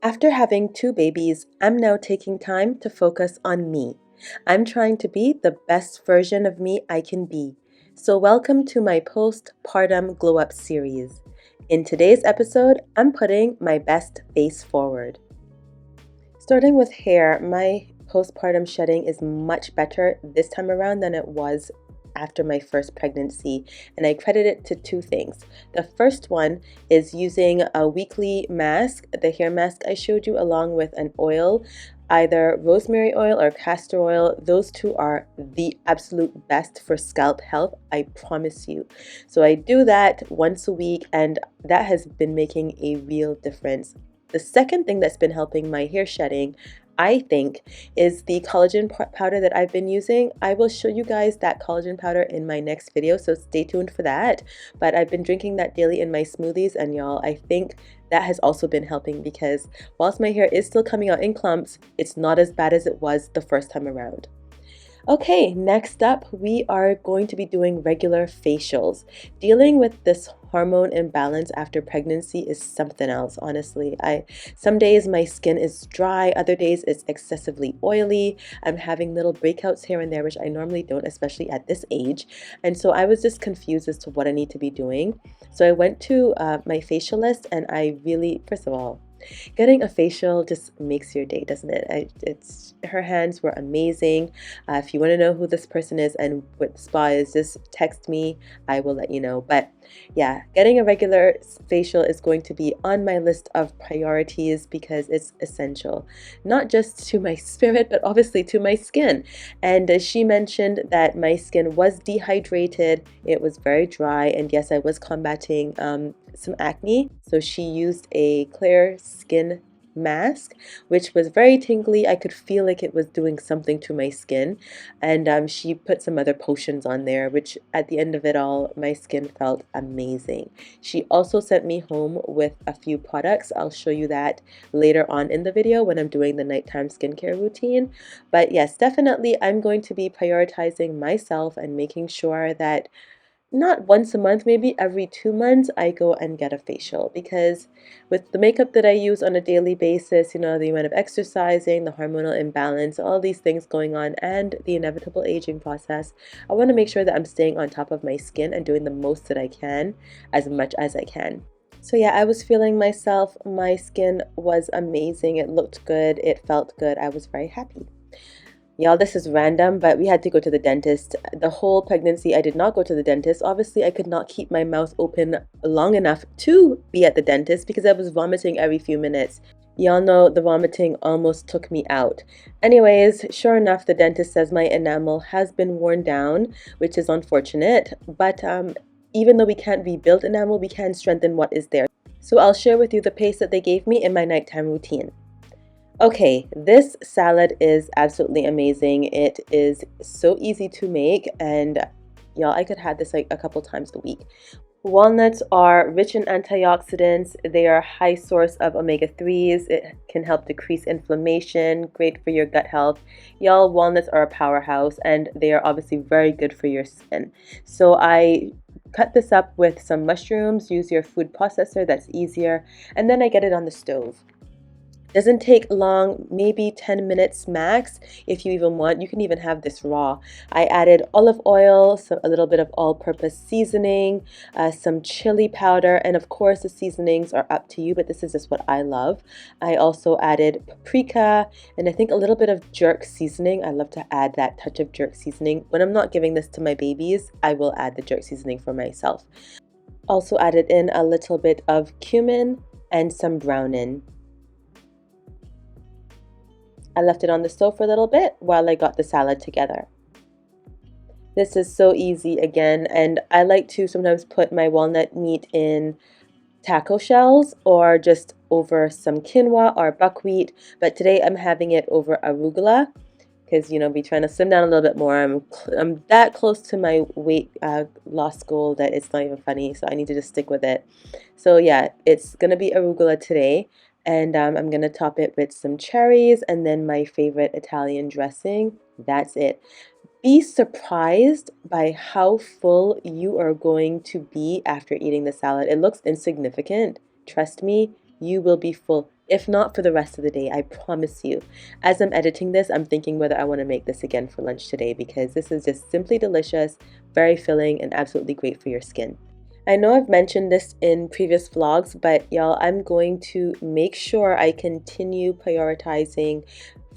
After having two babies, I'm now taking time to focus on me. I'm trying to be the best version of me I can be. So, welcome to my postpartum glow up series. In today's episode, I'm putting my best face forward. Starting with hair, my postpartum shedding is much better this time around than it was after my first pregnancy, and I credit it to two things. The first one is using a weekly mask, the hair mask I showed you, along with an oil, either rosemary oil or castor oil. Those two are the absolute best for scalp health, I promise you. So I do that once a week, and that has been making a real difference. The second thing that's been helping my hair shedding, I think, is the collagen powder that I've been using. I will show you guys that collagen powder in my next video, so stay tuned for that. But I've been drinking that daily in my smoothies, and y'all, I think that has also been helping because whilst my hair is still coming out in clumps, it's not as bad as it was the first time around. Okay, next up, we are going to be doing regular facials. Dealing with this hormone imbalance after pregnancy is something else, honestly. Some days my skin is dry, other days it's excessively oily. I'm having little breakouts here and there, which I normally don't, especially at this age. And so I was just confused as to what I need to be doing. So I went to my facialist, and I really, first of all, getting a facial just makes your day, doesn't it? Her hands were amazing. If you want to know who this person is and what spa is, just text me. I will let you know. But yeah, getting a regular facial is going to be on my list of priorities because it's essential, not just to my spirit, but obviously to my skin. And she mentioned that my skin was dehydrated, it was very dry, and yes, I was combating some acne. So she used a clear skin mask, which was very tingly. I could feel like it was doing something to my skin. And she put some other potions on there, which at the end of it all, my skin felt amazing. She also sent me home with a few products. I'll show you that later on in the video when I'm doing the nighttime skincare routine. But yes, definitely I'm going to be prioritizing myself and making sure that not once a month, maybe every 2 months, I go and get a facial because with the makeup that I use on a daily basis, the amount of exercising, the hormonal imbalance, all these things going on, and the inevitable aging process, I want to make sure that I'm staying on top of my skin and doing the most that I can, as much as I can. So yeah, I was feeling myself. My skin was amazing. It looked good. It felt good. I was very happy. Y'all, this is random, but we had to go to the dentist. The whole pregnancy, I did not go to the dentist. Obviously, I could not keep my mouth open long enough to be at the dentist because I was vomiting every few minutes. Y'all know the vomiting almost took me out. Anyways, sure enough, the dentist says my enamel has been worn down, which is unfortunate. But even though we can't rebuild enamel, we can strengthen what is there. So I'll share with you the paste that they gave me in my nighttime routine. Okay, this salad is absolutely amazing. It is so easy to make, and y'all, I could have this like a couple times a week. Walnuts are rich in antioxidants. They are a high source of omega-3s. It can help decrease inflammation, great for your gut health. Y'all, walnuts are a powerhouse, and they are obviously very good for your skin. So I cut this up with some mushrooms, use your food processor, that's easier, and then I get it on the stove. Doesn't take long, maybe 10 minutes max if you even want. You can even have this raw. I added olive oil, a little bit of all-purpose seasoning, some chili powder, and of course the seasonings are up to you, but this is just what I love. I also added paprika and I think a little bit of jerk seasoning. I love to add that touch of jerk seasoning. When I'm not giving this to my babies, I will add the jerk seasoning for myself. Also added in a little bit of cumin and some brownin. I left it on the stove for a little bit while I got the salad together. This is so easy again, and I like to sometimes put my walnut meat in taco shells or just over some quinoa or buckwheat, but today I'm having it over arugula because, be trying to slim down a little bit more. I'm that close to my weight loss goal that it's not even funny, so I need to just stick with it. So yeah, it's going to be arugula today. And I'm going to top it with some cherries and then my favorite Italian dressing. That's it. Be surprised by how full you are going to be after eating the salad. It looks insignificant. Trust me, you will be full, if not for the rest of the day, I promise you. As I'm editing this, I'm thinking whether I want to make this again for lunch today because this is just simply delicious, very filling, and absolutely great for your skin. I know I've mentioned this in previous vlogs, but y'all, I'm going to make sure I continue prioritizing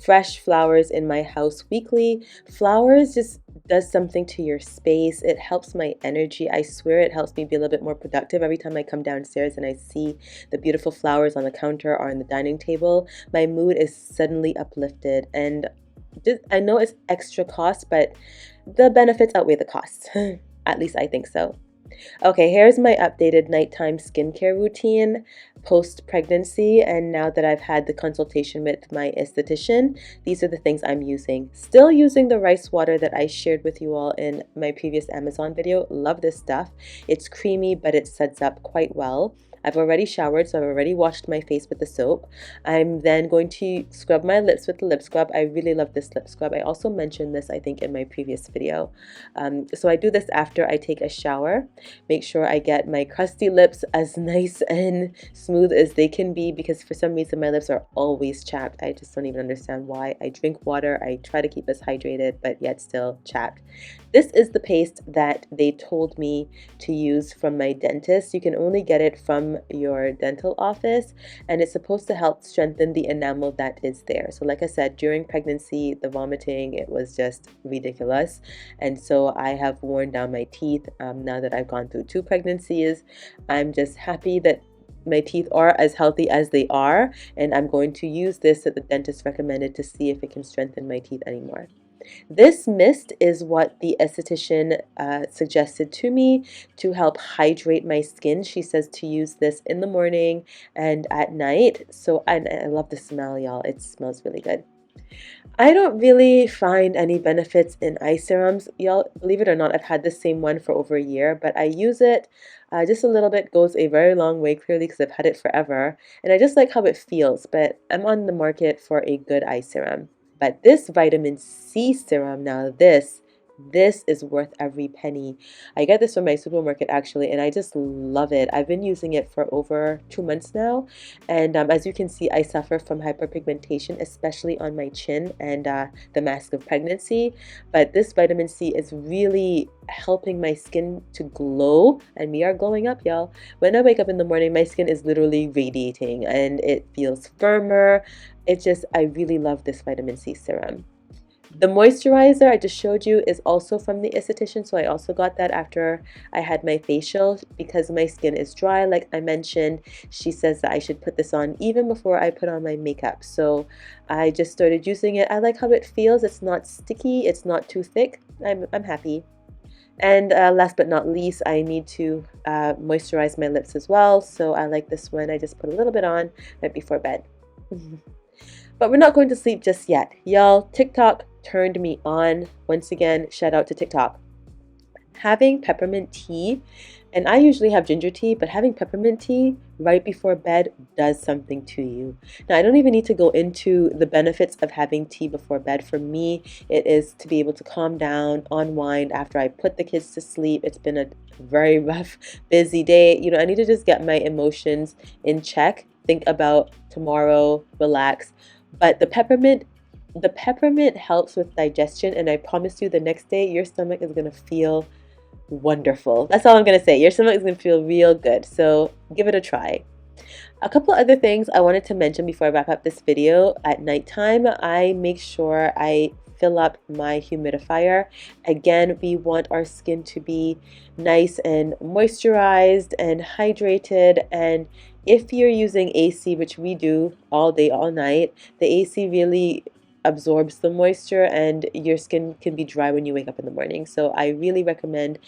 fresh flowers in my house weekly. Flowers just does something to your space. It helps my energy. I swear it helps me be a little bit more productive. Every time I come downstairs and I see the beautiful flowers on the counter or on the dining table, my mood is suddenly uplifted. And I know it's extra cost, but the benefits outweigh the costs. At least I think so. Okay, here's my updated nighttime skincare routine post-pregnancy, and now that I've had the consultation with my esthetician, these are the things I'm using. Still using the rice water that I shared with you all in my previous Amazon video. Love this stuff. It's creamy, but it suds up quite well. I've already showered, so I've already washed my face with the soap. I'm then going to scrub my lips with the lip scrub. I really love this lip scrub. I also mentioned this, I think, in my previous video. So I do this after I take a shower. Make sure I get my crusty lips as nice and smooth as they can be because for some reason my lips are always chapped. I just don't even understand why. I drink water. I try to keep us hydrated, but yet still chapped. This is the paste that they told me to use from my dentist. You can only get it from your dental office, and it's supposed to help strengthen the enamel that is there. So like I said, during pregnancy, the vomiting, it was just ridiculous. And so I have worn down my teeth now that I've gone through 2 pregnancies. I'm just happy that my teeth are as healthy as they are, and I'm going to use this that the dentist recommended to see if it can strengthen my teeth anymore. This mist is what the esthetician suggested to me to help hydrate my skin. She says to use this in the morning and at night. So I love the smell, y'all. It smells really good. I don't really find any benefits in eye serums. Y'all, believe it or not, I've had the same one for over a year, but I use it just a little bit, goes a very long way, clearly, because I've had it forever. And I just like how it feels, but I'm on the market for a good eye serum. But this vitamin C serum, now this is worth every penny. I get this from my supermarket actually, and I just love it. I've been using it for over 2 months now, and as you can see, I suffer from hyperpigmentation, especially on my chin and the mask of pregnancy. But this vitamin C is really helping my skin to glow, and we are glowing up, y'all. When I wake up in the morning, my skin is literally radiating, and it feels firmer. It's just, I really love this vitamin C serum. The moisturizer I just showed you is also from the esthetician, so I also got that after I had my facial because my skin is dry, like I mentioned. She says that I should put this on even before I put on my makeup, so I just started using it. I like how it feels. It's not sticky, it's not too thick. I'm happy. And last but not least, I need to moisturize my lips as well, so I like this one. I just put a little bit on right before bed. But we're not going to sleep just yet. Y'all, TikTok turned me on. Once again, shout out to TikTok. Having peppermint tea, and I usually have ginger tea, but having peppermint tea right before bed does something to you. Now, I don't even need to go into the benefits of having tea before bed. For me, it is to be able to calm down, unwind after I put the kids to sleep. It's been a very rough, busy day. You know, I need to just get my emotions in check, think about tomorrow, relax. But the peppermint helps with digestion, and I promise you the next day your stomach is going to feel wonderful. That's all I'm going to say. Your stomach is going to feel real good. So give it a try. A couple other things I wanted to mention before I wrap up this video. At nighttime, I make sure I fill up my humidifier. Again, we want our skin to be nice and moisturized and hydrated, and if you're using AC, which we do all day, all night, the AC really absorbs the moisture and your skin can be dry when you wake up in the morning. So I really recommend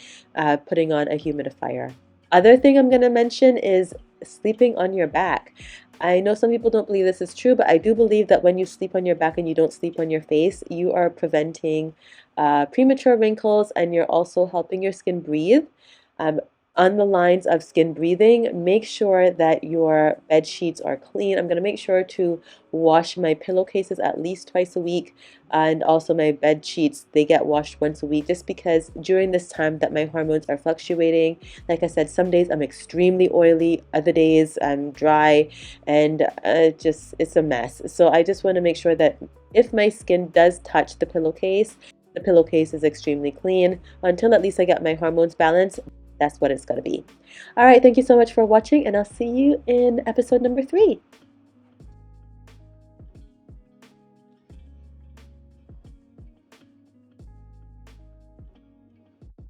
putting on a humidifier. Other thing I'm going to mention is sleeping on your back. I know some people don't believe this is true, but I do believe that when you sleep on your back and you don't sleep on your face, you are preventing premature wrinkles, and you're also helping your skin breathe. On the lines of skin breathing, make sure that your bed sheets are clean. I'm going to make sure to wash my pillowcases at least twice a week, and also my bed sheets, they get washed once a week, just because during this time that my hormones are fluctuating, like I said, some days I'm extremely oily, other days I'm dry, and just it's a mess. So I just want to make sure that if my skin does touch the pillowcase is extremely clean until at least I get my hormones balanced. That's what it's going to be. All right, thank you so much for watching, and I'll see you in episode number 3.